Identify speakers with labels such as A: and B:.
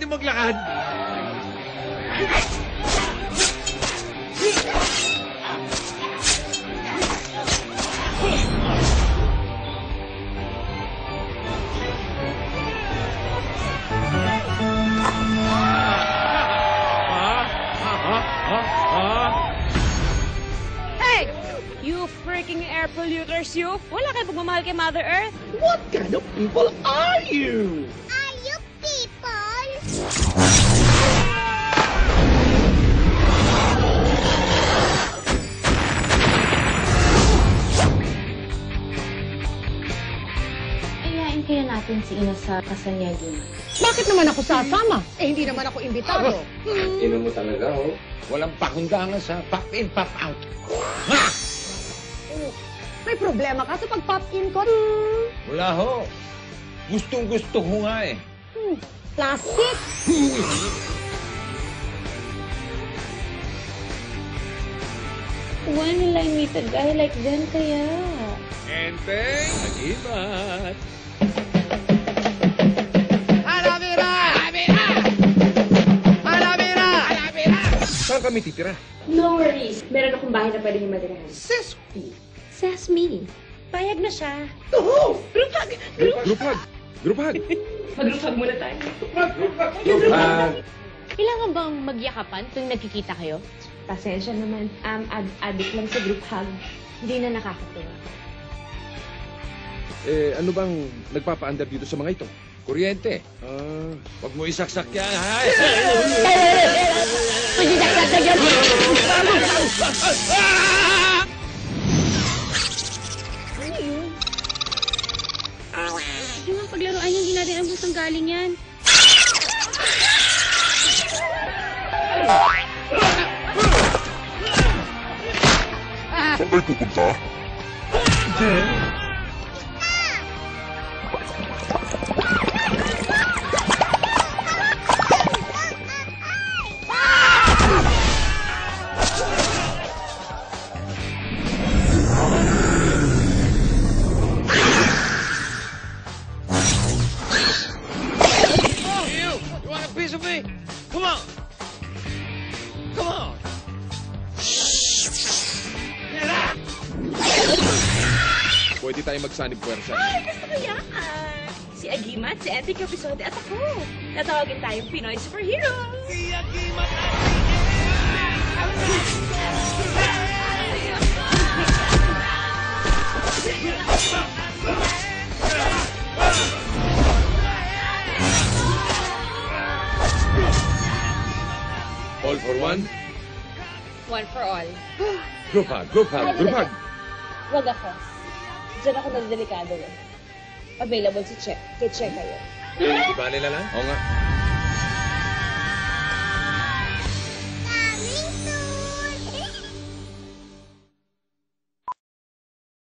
A: natin maglakad.
B: Hey! You freaking air polluters, you! Wala kayo pagmamahal kay Mother Earth?
C: What kind of people are you?
D: Are you people?
E: Ayain kaya natin si Ina sa kasal niya, Gina.
F: Bakit naman ako sasama? Eh, hindi naman ako imbitado.
C: Ino mo talaga, oh.
A: Walang pakundangan sa pop in, pop out.
F: May problema ka sa pag-pop-in ko?
A: Wala ho. Gustong-gusto ko nga eh.
F: Plastic?
E: When will I meet a guy like them kaya?
A: Enteng, nagibat. Saan kami titira?
E: No worries. Meron akong bahay na pwede niyo matirahan. Sesame.
B: Payag na siya.
A: Group hug! Group hug!
E: Mag-group muna tayo.
B: Kailangan bang magyakapan tuwing nagkikita kayo?
E: Pasensya naman. Addict lang sa group hug.
B: Hindi na nakakatuwa.
G: Eh, ano bang nagpapaandar dito sa mga ito?
A: Kuryente. Huwag mo isaksak yan, ha?
B: Ano yun? Hindi nga paglaruan yung hindi natin ang gustong galing yan.
H: Saan kayo pupunta?
A: You want a piece of me? Come on! Come on!
G: Pwede tayo magsanib puwersa.
B: Ay, gusto ko yan! Si Agimat, si Enrique Episode at ako. Natawagin tayong Pinoy Superhero.
A: Si Agimat!
G: All for one?
B: One for all.
G: Group hug, group hug, group hug.
E: Wag ako. Diyan ako nagdelikado eh. Available si Che. Kay Che kayo.
A: Di ba nila lang?
G: Oo nga.